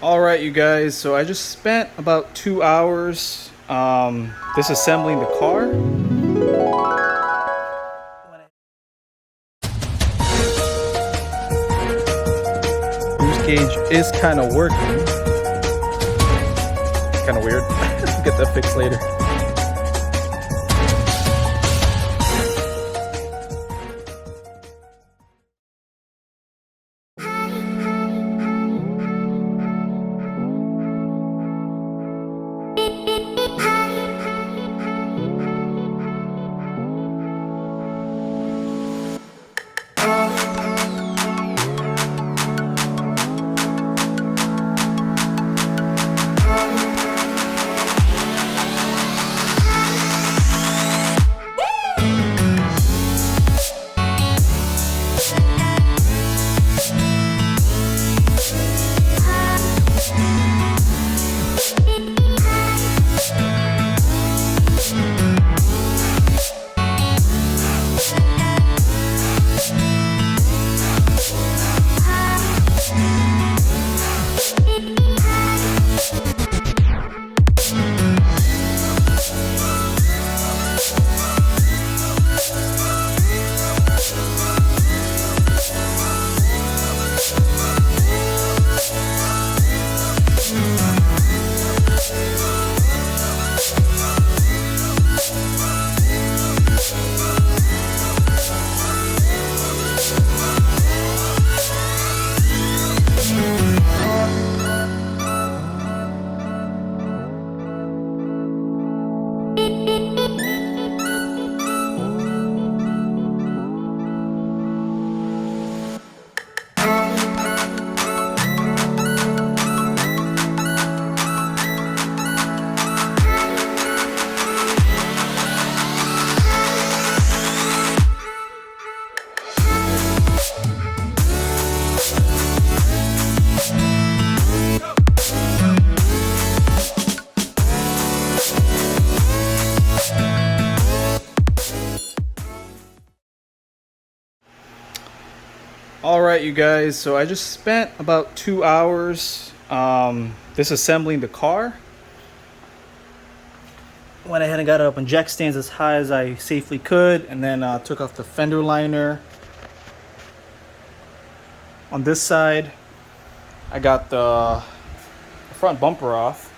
All right, you guys, so I just spent about 2 hours disassembling the car. Boost gauge is kind of working. Kind of weird. Get that fixed later. All right, you guys, so I just spent about 2 hours disassembling the car. Went ahead and got it up on jack stands as high as I safely could, and then took off the fender liner. On this side, I got the front bumper off.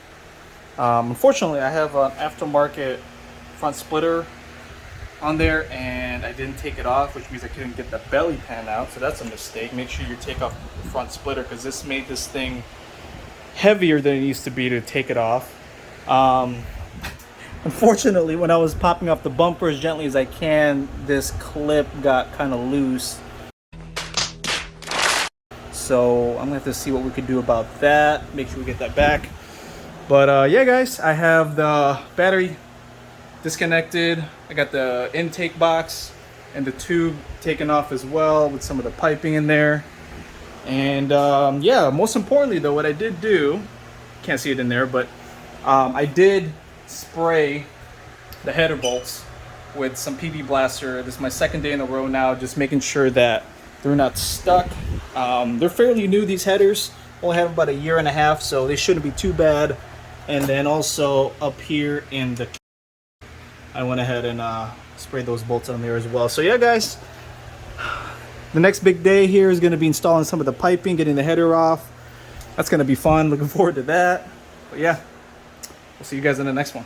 Unfortunately, I have an aftermarket front splitter on there and I didn't take it off, which means I couldn't get the belly pan out, so that's a mistake. Make sure you take off the front splitter because this made this thing heavier than it used to be to take it off. Unfortunately, when I was popping off the bumper as gently as I can, this clip got kind of loose, so I'm gonna have to see what we could do about that, make sure we get that back. But yeah guys, I have the battery disconnected. I got the intake box and the tube taken off as well with some of the piping in there. And yeah, most importantly though, what I did do, can't see it in there, but I did spray the header bolts with some PB Blaster. This is my second day in a row now, just making sure that they're not stuck. They're fairly new, these headers. Only have about a year and a half, so they shouldn't be too bad. And then also up here in the, I went ahead and sprayed those bolts on there as well. So yeah guys, the next big day here is going to be installing some of the piping, getting the header off. That's going to be fun, looking forward to that. But yeah, we'll see you guys in the next one.